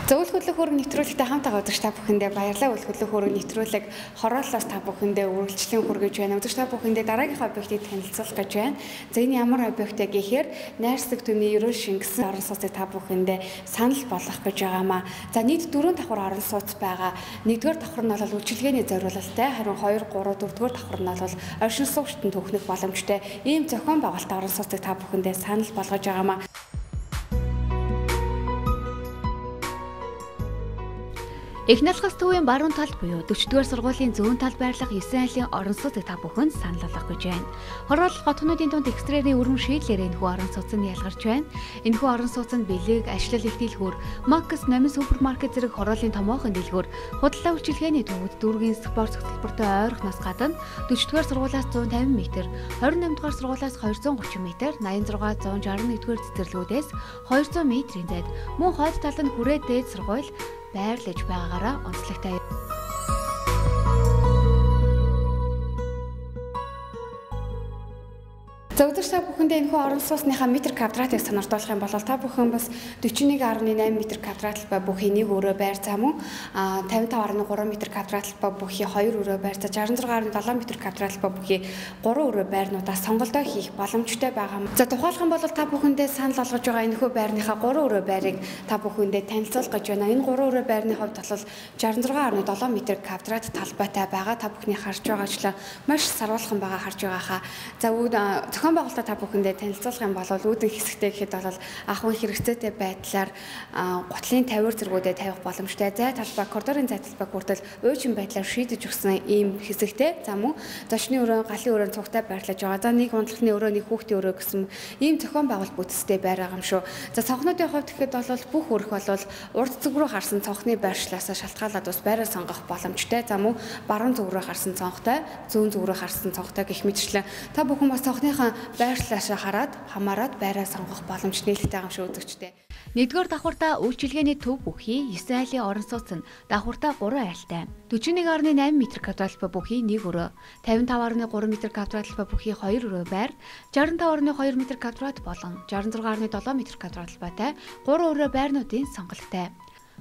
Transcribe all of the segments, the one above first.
За үйл хөдлөх хөрөг нэвтрүүлэгтэй хамтаа үзэгч та бүхэндээ баярлалаа. Үйл хөдлөх хөрөг нэвтрүүлэг хороолоос та бүхэндээ үргэлжлэн хүргэж байна. Үзэгч та бүхэндээ дараагийн объектыг танилцуулах гэж байна. За энэ ямар объект вэ гэхээр найрсаг төний ерөөл шингэсэн орон сууцыг та бүхэндээ санал болгох гэж байгаамаа. За нийт 4 давхар орон сууц байгаа. Нэгдүгээр давхар нь бол үйлчилгээний зориулалтай, харин 2, 3, 4-р давхар нь бол оршин суугчдын түүхнэх боломжтой. Ийм зохион байгуулалтын орон сууцыг та бүхэндээ санал болгож байгаамаа. Эхнэлхас төвийн баруун талд буюу 40-р сургуулийн зүүн талд байрлах 9 айлын орон сууцыг та бүхэнд санал болгох гэж байна. Хороолох хотнуудын дунд экстрерийн өрөм шийдлэр энэхүү орон сууц нь ялгарч байна. Энэхүү орон сууц нь бэлэг, ашлал их дэлгүүр, Макс номин супермаркет зэрэг хороолын томоохон дэлгүүр, худалдаа үйлчилгээний төвүүд, дүүргийн спорт хөтөлбөртэй ойрхоноос гадна 40-р сургуулиас 150 м, 28-р сургуулиас 230 м, 86 161-р цэцэрлэгүүдээс 200 м-ийн зайд мөн хойд талд нь хүрээ дээд сургууль байрлаж байгаагаараа онцлогтой. За өдөр та бүхэндээ энэхүү орон сууцныхаа метр квадратыг сонирхолтой юм бол та бүхэн бас 41.8 метр квадрат ба бүхий 1 өрөө байр зам мөн 55.3 метр квадрат ба бүхий 2 өрөө байр зам 66.7 метр квадрат ба бүхий 3 өрөө байрнуудаас сонголтоо хийх боломжтой байгаа. За тухайлах юм бол та бүхэндээ санал болгож байгаа энэхүү байрныхаа 3 өрөө байрыг та бүхэндээ танилцуулах гэж байна. Энэ 3 өрөө байрны хувьд бол 66.7 метр квадрат талбайтай байгаа. Та бүхний харж байгаачлаа маш сарвалхан байгаа харж байгааха. За зохион байгуулалтаа та бүхэндээ танилцуулах юм бол үүдэн хэсэгтэй гэхэд бол ахуйн хэрэгцээтэй байдлаар гутлын тавиур зэргүүдэд тавих боломжтой. Зай талбай, коридорын зай талбайг хүртэл уйчин байдлаар шийдэж өгсөн ийм хэсэгтэй. За мөн зочны өрөө, галын өрөө цугтай байрлаж байгаа. За нэг ундлахны өрөө, нэг хүүхдийн өрөө гэсэн ийм зохион байгуулалт бүтцтэй байр байгаа юм шүү. За цонхнуудын хувьд гэхэд бол бүх өрх бол урд зүг рүү харсан цонхны байршлаас шалтгаалаад бас байраа сонгох боломжтой. За мөн баруун зүг рүү харсан цонхтой, зүүн зүг рүү харсан цонхтой гэх мэтчлэн та бүхэн бас цонхныхаа байршлаашаа хараад хамаарад байраа сонгох боломж нээлттэй юм шүү үзэгчтэй. Нэгдүгээр давхуртаа үйлчилгээний төв бүхий 9 айлын орон сууц нь давхуртаа 3 айлтай. 41.8 метр квадрат ба бүхий 1 өрөө, 55.3 метр квадрат ба бүхий 2 өрөө байр, 65.2 метр квадрат болон 66.7 метр квадрат байтай 3 өрөө байрнуудын сонголттой.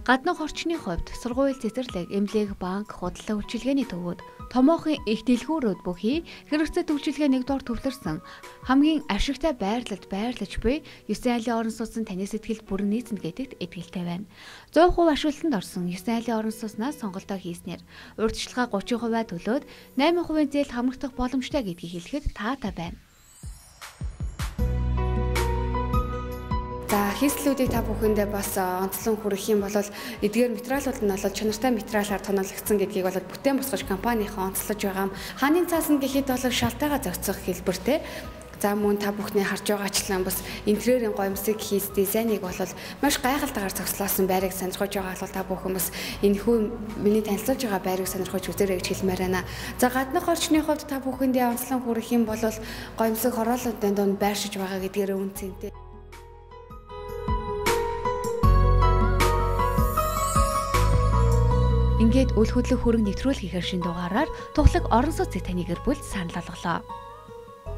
Гаднах орчны хувьд сургууль, цэцэрлэг, эмнэлэг, банк, худалдаа үйлчилгээний төвүүд, томоохон их дэлгүүрүүд бүхий хэрэгцээт үйлчилгээ нэгдүгээр төвлөрсөн хамгийн ашигтай байрлалд байрлаж буй 9 айлын орон сууц нь таны сэтгэлд бүрэн нийцнэ гэдэгт итгэлтэй байна. 100% ашиглалтанд орсон 9 айлын орон сууцнаас сонголтоо хийснээр урьдчилгаа 30% төлөөд 8% зээл хамрагдах боломжтой гэдгийг хэлэхэд таатай байна. За хийслүүдийг та бүхэндээ бас онцлон хүргэх юм бол эдгээр материалууд нь бол чанартай материалаар тоноологдсон гэдгийг бол бүтээн босгож компанийнхаа онцлож байгаа юм. Хааны цаас нь гэхэд бол шалтгаага зохицох хэлбэртэй. За мөн та бүхний харж байгаачлан бас интерьерийн гоёмсыг хийс дизайныг бол маш гайхалтайгаар зохицлоосон байрыг сонирхож байгаа бол та бүхэн бас энэхүү миний танилцуулж байгаа байрыг сонирхож үзээрэй гэж хэлмээр байна. За гаднах орчны хувьд та бүхэндээ онцлон хүргэх юм бол гоёмсог хороолуудын дунд байршиж байгаа гэдгээр үнцэнтэй. Ингээд үйл хөдлөх хөрөг нэвтрүүлгийн шинэ дугаараар тухлаг орон сууцыг таны гэр бүл санал болголоо.